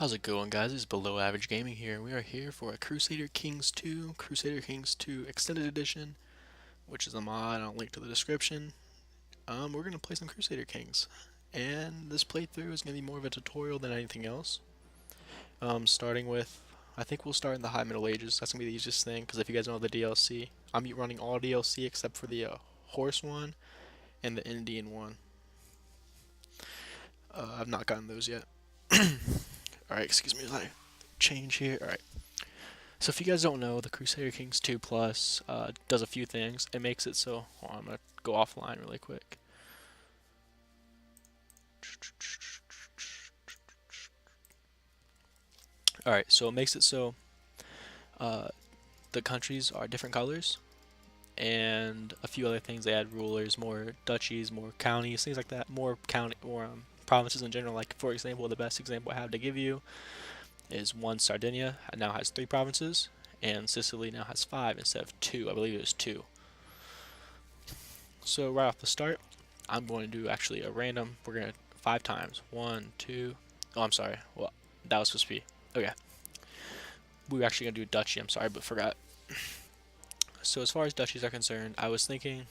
How's it going, guys? It's Below Average Gaming here. We are here for a Crusader Kings 2, Crusader Kings 2 Extended Edition, which is a mod. I'll link to the description. We're gonna play some Crusader Kings, and this playthrough is gonna be more of a tutorial than anything else. Starting with, I think we'll start in the High Middle Ages. That's gonna be the easiest thing, because if you guys know the DLC, I'm running all DLC except for the horse one and the Indian one. I've not gotten those yet. Alright, excuse me, let me change here. Alright. So if you guys don't know, the Crusader Kings 2 Plus does a few things. It makes it so, hold on, I'm going to go offline really quick. Alright, so it makes it so the countries are different colors, and a few other things. They add rulers, more duchies, more counties, things like that. More provinces in general. Like, for example, the best example I have to give you is one Sardinia now has 3 provinces, and Sicily now has 5 instead of 2. I believe it was 2. So right off the start, I'm going to do actually a random. We're gonna 5 times. 1, 2. Oh, I'm sorry. Well, that was supposed to be okay. We were actually gonna do duchy. I'm sorry, but forgot. So as far as duchies are concerned, I was thinking,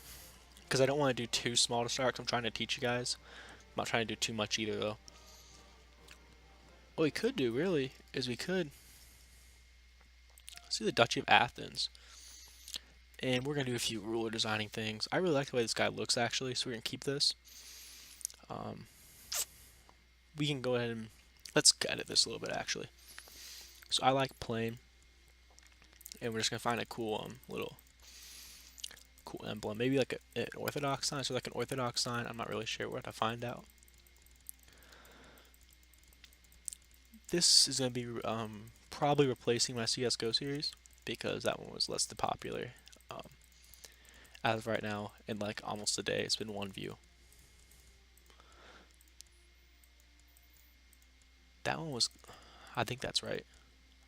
because I don't want to do too small to start, because I'm trying to teach you guys. I'm not trying to do too much either, though. What we could do, really, is we could see the Duchy of Athens. And we're going to do a few ruler designing things. I really like the way this guy looks, actually, so we're going to keep this. We can go ahead and let's edit this a little bit, actually. So I like plain, and we're just going to find a cool little cool emblem. Maybe like an orthodox sign. So like an orthodox sign, I'm not really sure where to find out. This is going to be probably replacing my CSGO series, because that one was less than popular. As of right now, in like almost a day, it's been 1 view. That one was, I think that's right.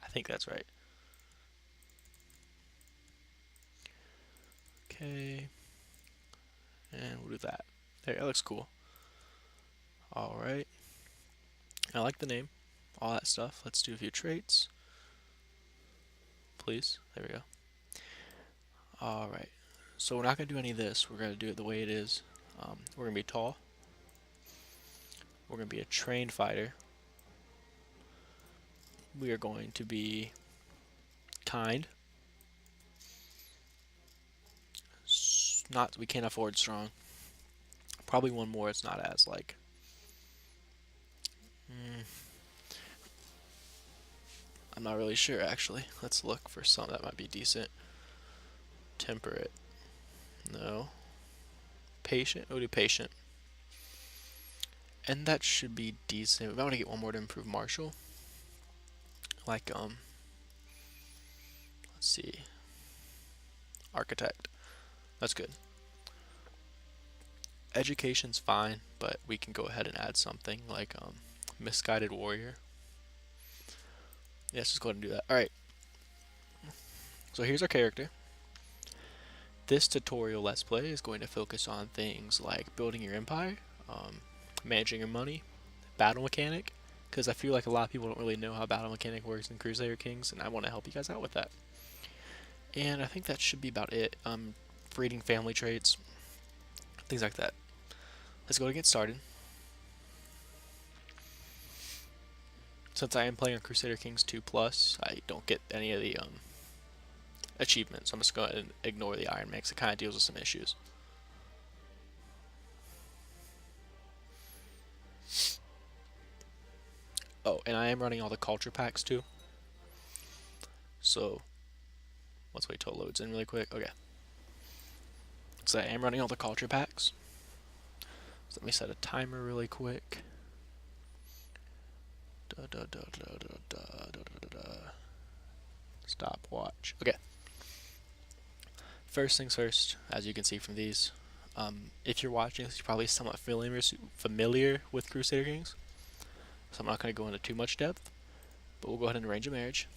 I think that's right. Okay. And we'll do that. There, that looks cool. Alright. I like the name. All that stuff. Let's do a few traits. Please. There we go. Alright. So we're not going to do any of this. We're going to do it the way it is. We're going to be tall. We're going to be a trained fighter. We are going to be kind. We can't afford strong. Probably one more. It's not as like. I'm not really sure, actually. Let's look for some that might be decent. Temperate. No. Patient. We'll do patient. And that should be decent. We want to get one more to improve martial. Like, let's see. Architect. That's good. Education's fine, but we can go ahead and add something like misguided warrior. Yes, let's go ahead and do that. Alright. So here's our character. This tutorial Let's Play is going to focus on things like building your empire, managing your money, battle mechanic, because I feel like a lot of people don't really know how battle mechanic works in Crusader Kings, and I want to help you guys out with that. And I think that should be about it. Reading family traits, things like that. Let's go and get started. Since I am playing on Crusader Kings 2 Plus, I don't get any of the achievements, so I'm just going to ignore the Iron Mix. It kind of deals with some issues. Oh, and I am running all the culture packs too. So let's wait till it loads in really quick. Okay. So I am running all the culture packs. So let me set a timer really quick. Stopwatch. Okay. First things first, as you can see from these, if you're watching this, you're probably somewhat familiar with Crusader Kings. So I'm not going to go into too much depth, but we'll go ahead and arrange a marriage.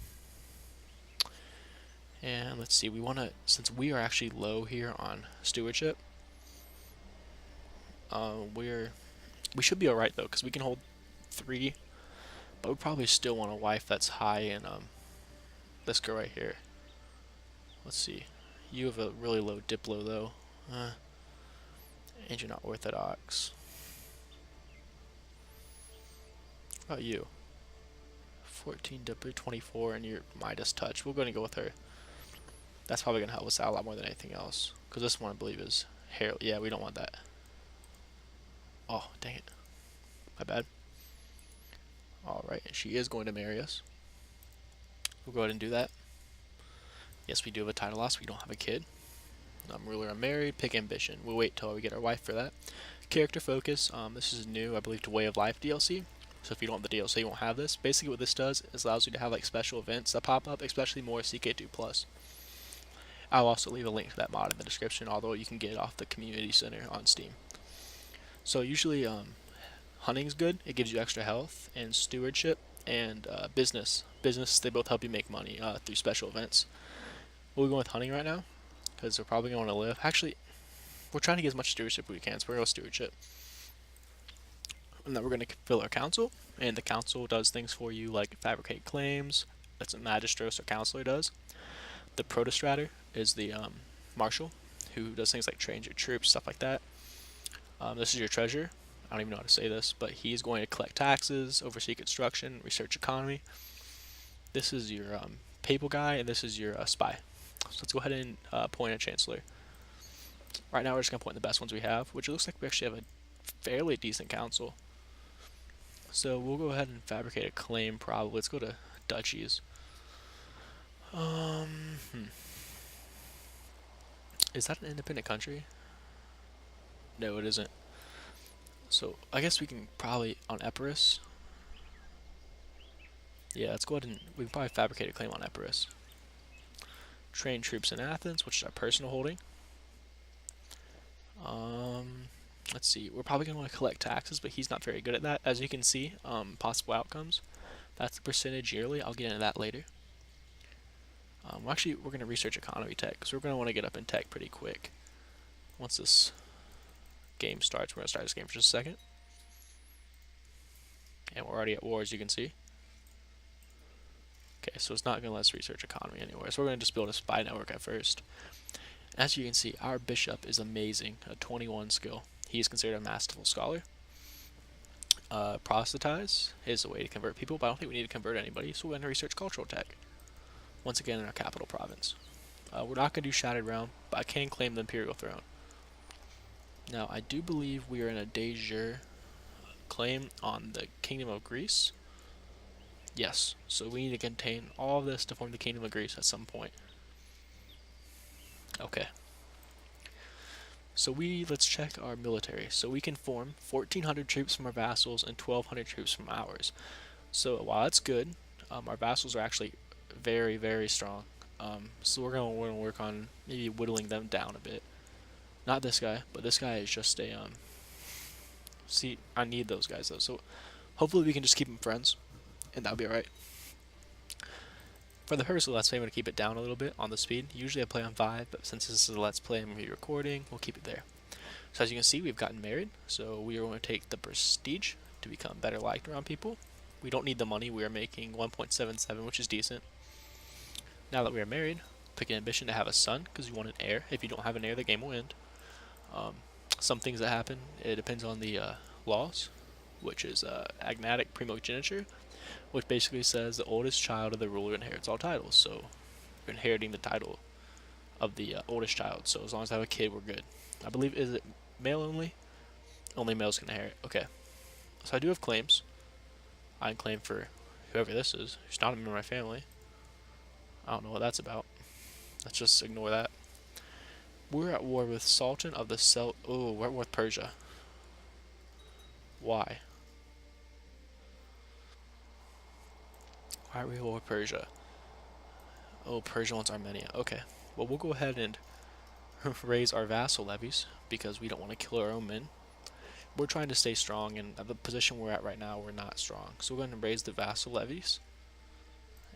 And let's see, we want to, since we are actually low here on stewardship, we should be alright though, because we can hold 3 But we probably still want a wife that's high in this girl right here. Let's see. You have a really low diplo though. And you're not orthodox. How about you? 14 diplo, 24, and you're Midas touch. We're going to go with her. That's probably going to help us out a lot more than anything else. Because this one, I believe, is hair. Yeah, we don't want that. Oh, dang it. My bad. Alright, and she is going to marry us. We'll go ahead and do that. Yes, we do have a title loss. We don't have a kid. Ruler unmarried. Pick ambition. We'll wait till we get our wife for that. Character focus. This is new, I believe, to Way of Life DLC. So if you don't have the DLC, you won't have this. Basically, what this does is allows you to have like special events that pop up, especially more CK2+. I'll also leave a link to that mod in the description, although you can get it off the community center on Steam. So usually, hunting's good. It gives you extra health, and stewardship and business. Business, they both help you make money through special events. We'll go with hunting right now because we're probably going to live. Actually, we're trying to get as much stewardship as we can, so we're going to go stewardship. And then we're going to fill our council, and the council does things for you like fabricate claims. That's what magistros or counselor does. The protostrator is the marshal, who does things like train your troops, stuff like that. This is your treasurer. I don't even know how to say this, but he's going to collect taxes, oversee construction, research economy. This is your papal guy, and this is your spy. So let's go ahead and appoint a chancellor. Right now we're just going to appoint the best ones we have, which it looks like we actually have a fairly decent council. So we'll go ahead and fabricate a claim probably. Let's go to duchies. Is that an independent country? No, it isn't. So I guess we can probably on Epirus. Yeah, let's go ahead and we can probably fabricate a claim on Epirus. Train troops in Athens, which is our personal holding. Let's see. We're probably going to want to collect taxes, but he's not very good at that. As you can see, possible outcomes. That's the percentage yearly. I'll get into that later. We're going to research economy tech, because we're going to want to get up in tech pretty quick. Once this game starts, we're going to start this game for just a second. And we're already at war, as you can see. Okay, so it's not going to let us research economy anywhere. So we're going to just build a spy network at first. As you can see, our bishop is amazing, a 21 skill. He is considered a masterful scholar. Proselytize is a way to convert people, but I don't think we need to convert anybody, so we're going to research cultural tech. Once again in our capital province. We're not going to do Shattered Realm, but I can claim the Imperial Throne. Now, I do believe we are in a de jure claim on the Kingdom of Greece. Yes, so we need to contain all of this to form the Kingdom of Greece at some point. Okay. So let's check our military. So we can form 1,400 troops from our vassals and 1,200 troops from ours. So while that's good, our vassals are actually very, very strong. So we're going to work on maybe whittling them down a bit. Not this guy, but this guy is just a, see, I need those guys though. So hopefully we can just keep them friends, and that'll be alright. For the purpose of Let's Play, I'm going to keep it down a little bit on the speed. Usually I play on 5, but since this is a Let's Play and I'm recording, we'll keep it there. So as you can see, we've gotten married, so we are going to take the prestige to become better liked around people. We don't need the money, we are making 1.77, which is decent. Now that we are married, pick an ambition to have a son, because you want an heir. If you don't have an heir, the game will end. Some things that happen, it depends on the laws, which is agnatic primogeniture, which basically says the oldest child of the ruler inherits all titles. So we're inheriting the title of the oldest child. So as long as I have a kid, we're good. I believe, is it male only? Only males can inherit. Okay. So I do have claims. I can claim for whoever this is. He's not a member of my family. I don't know what that's about. Let's just ignore that. We're at war with Sultan of the Oh, we're at war with Persia. Why? Why are we at war with Persia? Oh, Persia wants Armenia. Okay. Well, we'll go ahead and raise our vassal levies, because we don't want to kill our own men. We're trying to stay strong, and at the position we're at right now, we're not strong. So we're going to raise the vassal levies,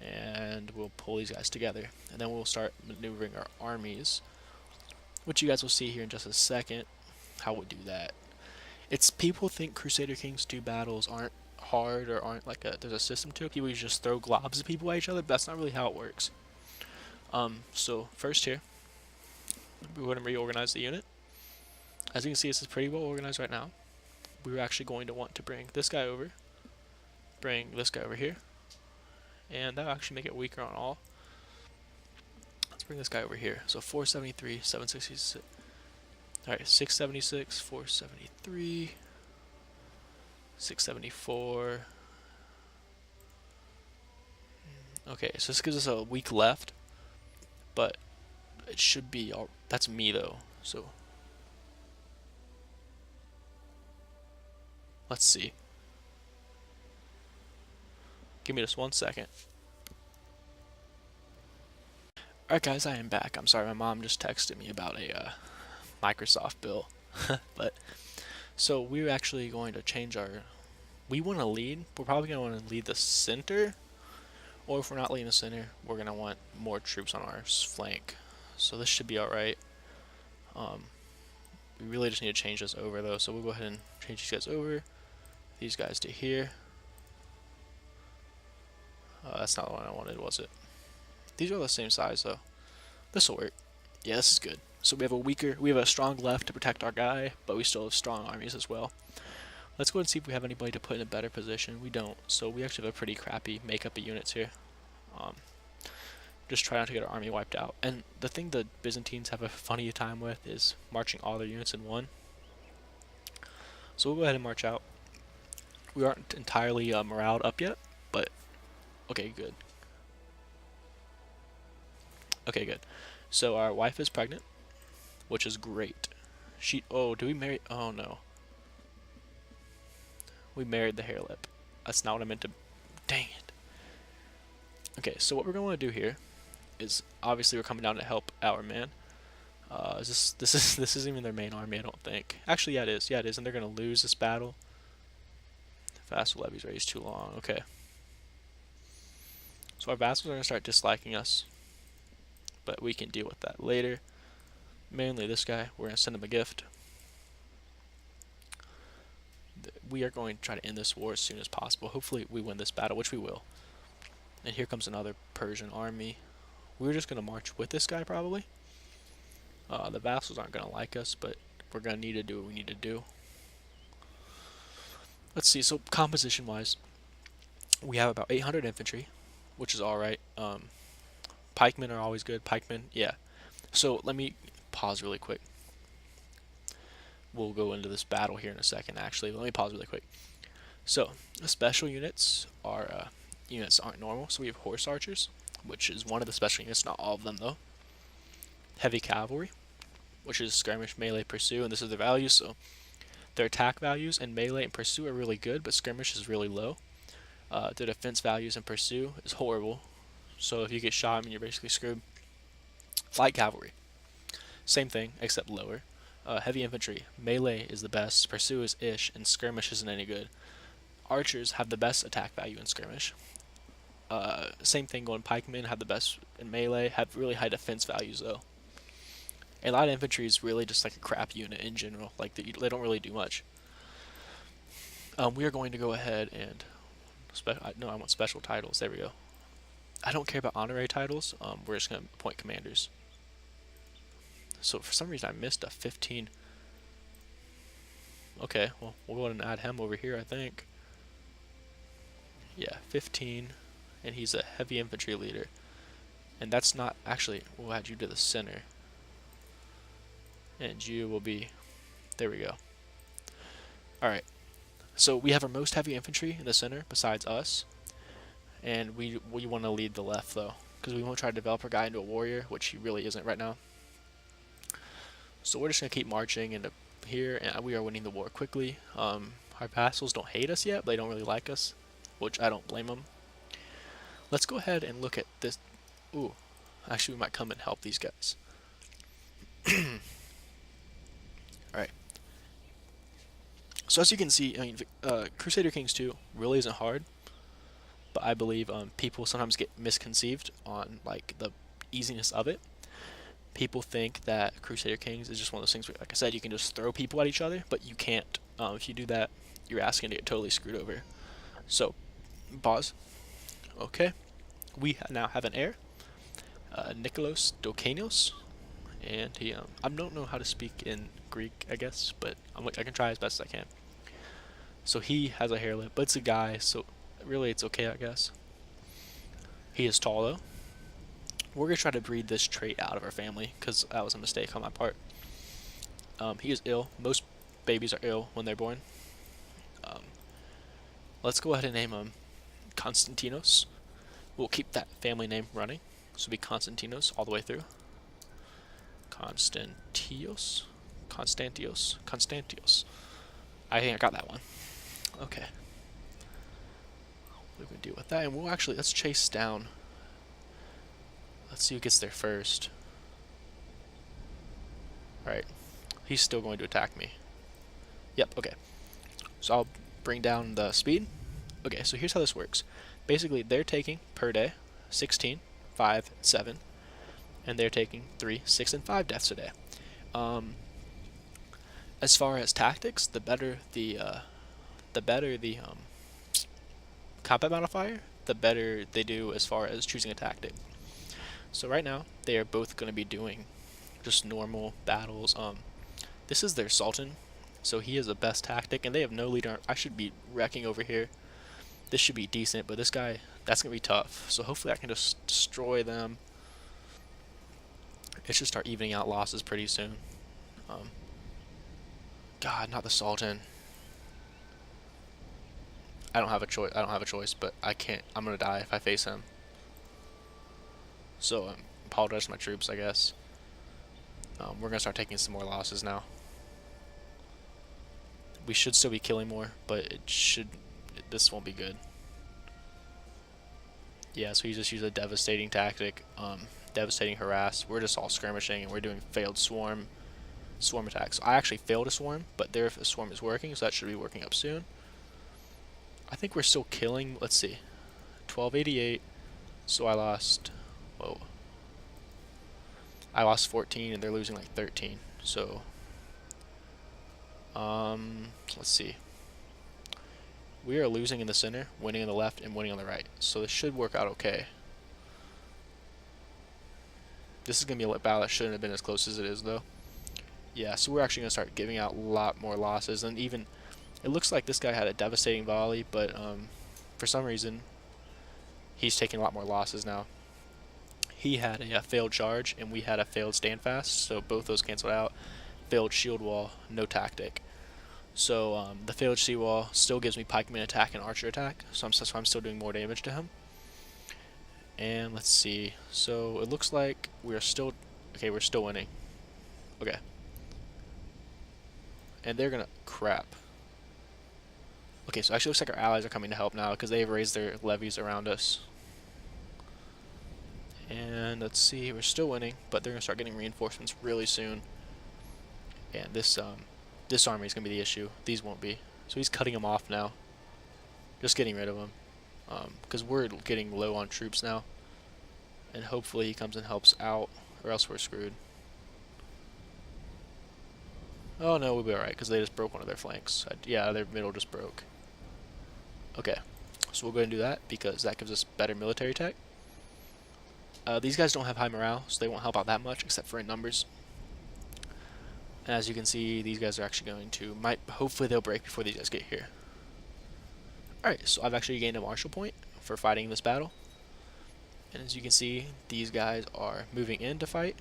and we'll pull these guys together. And then we'll start maneuvering our armies, which you guys will see here in just a second how we do that. People think Crusader Kings 2 battles aren't hard or aren't like there's a system to it. People usually just throw globs of people at each other, but that's not really how it works. So first here, we're going to reorganize the unit. As you can see, this is pretty well organized right now. We're actually going to want to bring this guy over, bring this guy over here, and that'll actually make it weaker on all. Let's bring this guy over here. So 473, 766. Alright, 676, 473, 674. Okay, so this gives us a weak left, but it should be all. That's me though, so let's see. Give me just 1 second. Alright guys, I am back. I'm sorry, my mom just texted me about a Microsoft bill. But so we're actually going to change our. We want to lead. We're probably going to want to lead the center, or if we're not leading the center, we're going to want more troops on our flank. So this should be all right. We really just need to change this over though. So we'll go ahead and change these guys over. These guys to here. That's not the one I wanted, was it? These are the same size though. This will work. Yeah, this is good. So we have a strong left to protect our guy, but we still have strong armies as well. Let's go and see if we have anybody to put in a better position. We don't, so we actually have a pretty crappy makeup of units here. Just try not to get our army wiped out. And the thing the Byzantines have a funny time with is marching all their units in one. So we'll go ahead and march out. We aren't entirely moraled up yet, but okay, good. Okay, good. So our wife is pregnant, which is great. Oh, do we marry? Oh no. We married the hair lip. That's not what I meant to. Dang it. Okay, so what we're going to do here is obviously we're coming down to help our man. This isn't even their main army, I don't think. Actually, yeah, it is. Yeah, it is, and they're going to lose this battle. Vassal levies raised too long. Okay. So our vassals are going to start disliking us, but we can deal with that later. Mainly this guy, we're going to send him a gift. We are going to try to end this war as soon as possible. Hopefully we win this battle, which we will. And here comes another Persian army. We're just going to march with this guy probably. The vassals aren't going to like us, but we're going to need to do what we need to do. Let's see, so composition wise, we have about 800 infantry, which is alright. Pikemen are always good. Pikemen, yeah. So let me pause really quick. We'll go into this battle here in a second, actually. Let me pause really quick. So, the special units are units aren't normal. So we have horse archers, which is one of the special units, not all of them though. Heavy cavalry, which is skirmish, melee, pursue, and this is their values. So their attack values in melee and pursue are really good, but skirmish is really low. Their defense values in pursue is horrible. So if you get shot, I mean, you're basically screwed. Light cavalry, same thing except lower. Heavy infantry, melee is the best, pursue is ish, and skirmish isn't any good. Archers have the best attack value in skirmish. Same thing going, pikemen have the best in melee, have really high defense values though. And light infantry is really just like a crap unit in general, like they don't really do much. We are going to go ahead and, no, I want special titles, there we go. I don't care about honorary titles, we're just going to appoint commanders. So for some reason I missed a 15. Okay, well, we'll go ahead and add him over here, I think. Yeah, 15, and he's a heavy infantry leader. And that's not, actually, we'll add you to the center. And you will be, there we go. Alright, so we have our most heavy infantry in the center besides us. And we want to lead the left though, because we won't try to develop our guy into a warrior, which he really isn't right now. So we're just going to keep marching into here, and we are winning the war quickly. Our vassals don't hate us yet, but they don't really like us, which I don't blame them. Let's go ahead and look at this. Ooh, actually we might come and help these guys. Alright. So as you can see, I mean, Crusader Kings 2 really isn't hard, but I believe people sometimes get misconceived on like the easiness of it. People think that Crusader Kings is just one of those things where, like I said, you can just throw people at each other, but you can't. If you do that, you're asking to get totally screwed over. So, pause. Okay, we now have an heir, Nicholas Dokanios, and he I don't know how to speak in Greek, I guess, but I can try as best as I can. So he has a hair lip, but it's a guy, so really it's okay, I guess. He is tall though. We're gonna try to breed this trait out of our family because that was a mistake on my part. He is ill. Most babies are ill when they're born. Um, let's go ahead and name him Konstantinos. We'll keep that family name running. So it'll be Konstantinos all the way through. Constantios. I think I got that one. Okay. We can deal with that, and we'll actually let's chase down. Let's see who gets there first. All right, he's still going to attack me. Yep. Okay. So I'll bring down the speed. Okay. So here's how this works. Basically, they're taking per day 16, 5, 7, and they're taking 3, 6, and 5 deaths a day. As far as tactics, the better the combat modifier, the better they do as far as choosing a tactic. So right now, they are both going to be doing just normal battles. This is their Sultan, so he is the best tactic, and they have no leader. I should be wrecking over here. This should be decent, but this guy, that's going to be tough. So hopefully I can just destroy them. It should start evening out losses pretty soon. God, not the Sultan. I don't have a choice, but I can't. I'm gonna die if I face him. So apologize to my troops, I guess. We're gonna start taking some more losses now. We should still be killing more, but this won't be good. Yeah, so he just used a devastating tactic, devastating harass. We're just all skirmishing, and we're doing failed swarm attacks. I actually failed a swarm, but their swarm is working, so that should be working up soon. I think we're still killing. Let's see, 1288. So I lost. Whoa. I lost 14, and they're losing like 13. So, let's see. We are losing in the center, winning on the left, and winning on the right. So this should work out okay. This is gonna be a battle that shouldn't have been as close as it is, though. Yeah, so we're actually gonna start giving out a lot more losses, and even it looks like this guy had a devastating volley, but for some reason he's taking a lot more losses now. He had a failed charge, and we had a failed standfast, so both those canceled out. Failed shield wall, no tactic. So the failed shield wall still gives me pikeman attack and archer attack, so I'm still doing more damage to him. And let's see. So it looks like we're still winning. Okay. And they're gonna crap. Okay, so actually looks like our allies are coming to help now because they've raised their levies around us. And let's see, we're still winning, but they're gonna start getting reinforcements really soon. And this army is gonna be the issue. These won't be. So he's cutting them off now. Just getting rid of them. Because we're getting low on troops now. And hopefully he comes and helps out, or else we're screwed. Oh no, we'll be alright, because they just broke one of their flanks. Yeah, their middle just broke. Okay, so we'll go ahead and do that, because that gives us better military tech. These guys don't have high morale, so they won't help out that much, except for in numbers. And as you can see, these guys are actually going to, hopefully they'll break before these guys get here. Alright, so I've actually gained a martial point for fighting this battle. And as you can see, these guys are moving in to fight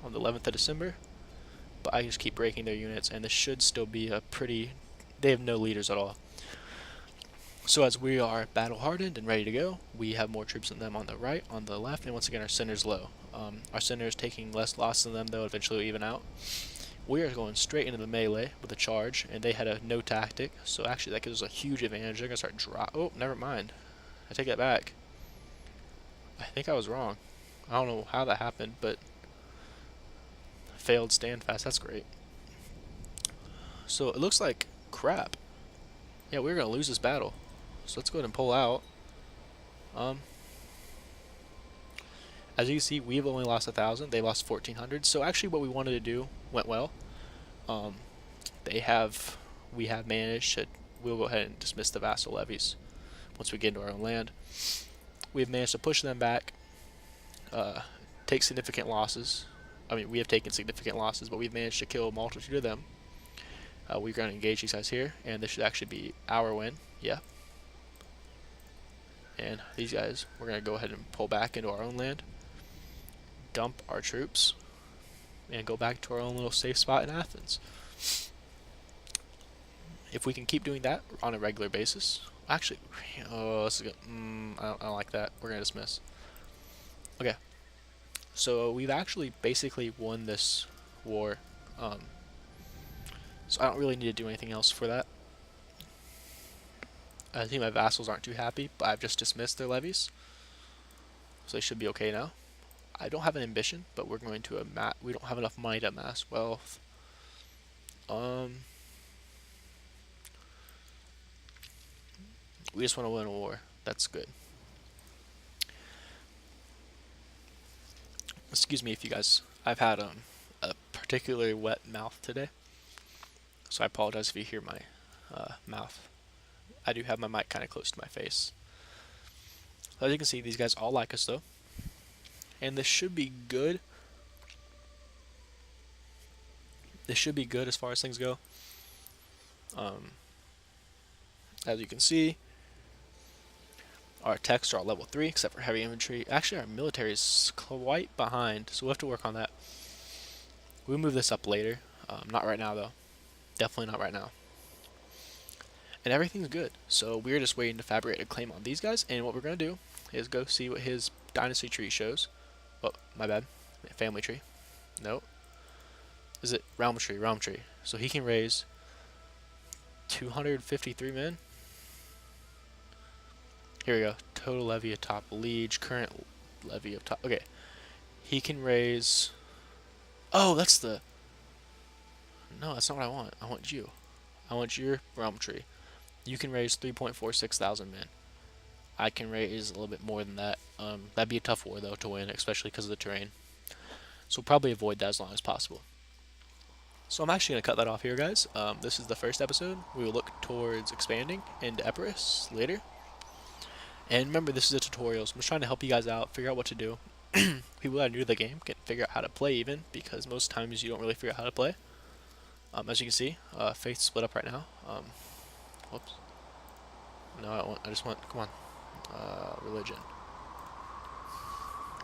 on the 11th of December. But I just keep breaking their units, and this should still be a pretty... They have no leaders at all. So as we are battle hardened and ready to go, we have more troops than them on the right, on the left, and once again our center's low. Our center is taking less loss than them, though eventually will even out. We are going straight into the melee with a charge, and they had a no tactic, so actually that gives us a huge advantage. They're going to start oh, never mind. I take that back. I think I was wrong. I don't know how that happened, but failed standfast, that's great. So it looks like crap. Yeah, we're going to lose this battle. So let's go ahead and pull out. As you can see, we've only lost 1,000. They lost 1,400. So actually what we wanted to do went well. We have managed to, we'll go ahead and dismiss the vassal levies once we get into our own land. We've managed to push them back, take significant losses. I mean, we have taken significant losses, but we've managed to kill a multitude of them. We're going to engage these guys here, and this should actually be our win. Yeah. And these guys, we're going to go ahead and pull back into our own land, dump our troops, and go back to our own little safe spot in Athens. If we can keep doing that on a regular basis, actually, oh, this is good. I don't like that. We're going to dismiss. Okay. So we've actually basically won this war. So I don't really need to do anything else for that. I think my vassals aren't too happy, but I've just dismissed their levies. So they should be okay now. I don't have an ambition, but we're going to we don't have enough money to amass wealth. We just want to win a war. That's good. Excuse me if you guys, I've had a particularly wet mouth today, so I apologize if you hear my mouth. I do have my mic kind of close to my face. As you can see, these guys all like us though, and this should be good. This should be good as far as things go. As you can see, our techs are all level 3 except for heavy infantry. Actually, our military is quite behind, so we'll have to work on that. We'll move this up later. Not right now though. Definitely not right now. And everything's good. So we're just waiting to fabricate a claim on these guys, and what we're going to do is go see what his dynasty tree shows. Oh, my bad. Family tree. No. Is it realm tree? Realm tree. So he can raise 253 men. Here we go. Total levy of top liege. Current levy of top. Okay. He can raise. Oh, that's the. No, that's not what I want. I want you. I want your realm tree. You can raise 3.46 thousand men. I can raise a little bit more than that. That'd be a tough war though to win, especially because of the terrain. So we'll probably avoid that as long as possible. So I'm actually going to cut that off here, guys. This is the first episode. We will look towards expanding into Epirus later. And remember, this is a tutorial, so I'm just trying to help you guys out, figure out what to do. People that are new to the game can figure out how to play even, because most times you don't really figure out how to play. As you can see, faith split up right now. Whoops. No, I just want, come on, religion.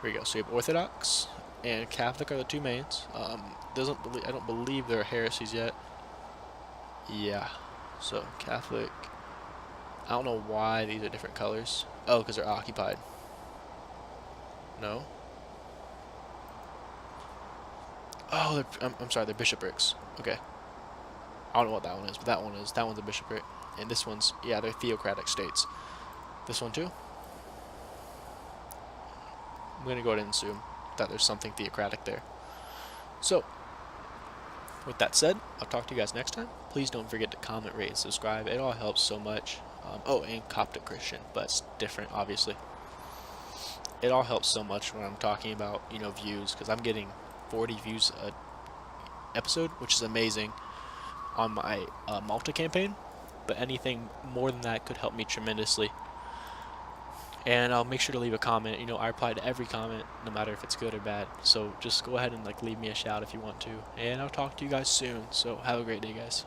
Here we go. So you have Orthodox and Catholic are the two mains. I don't believe there are heresies yet. Yeah. So Catholic. I don't know why these are different colors. Oh, because they're occupied. No. Oh, I'm sorry, they're bishoprics. Okay. I don't know what that one is, but that one is. That one's a bishopric. And this one's, yeah, they're theocratic states. This one too. I'm going to go ahead and assume that there's something theocratic there. So, with that said, I'll talk to you guys next time. Please don't forget to comment, rate, and subscribe. It all helps so much. Oh, and Coptic Christian, but it's different, obviously. It all helps so much when I'm talking about, you know, views, because I'm getting 40 views a episode, which is amazing on my Malta campaign. But anything more than that could help me tremendously. And I'll make sure to leave a comment. You know, I reply to every comment, no matter if it's good or bad. So just go ahead and leave me a shout if you want to. And I'll talk to you guys soon. So have a great day, guys.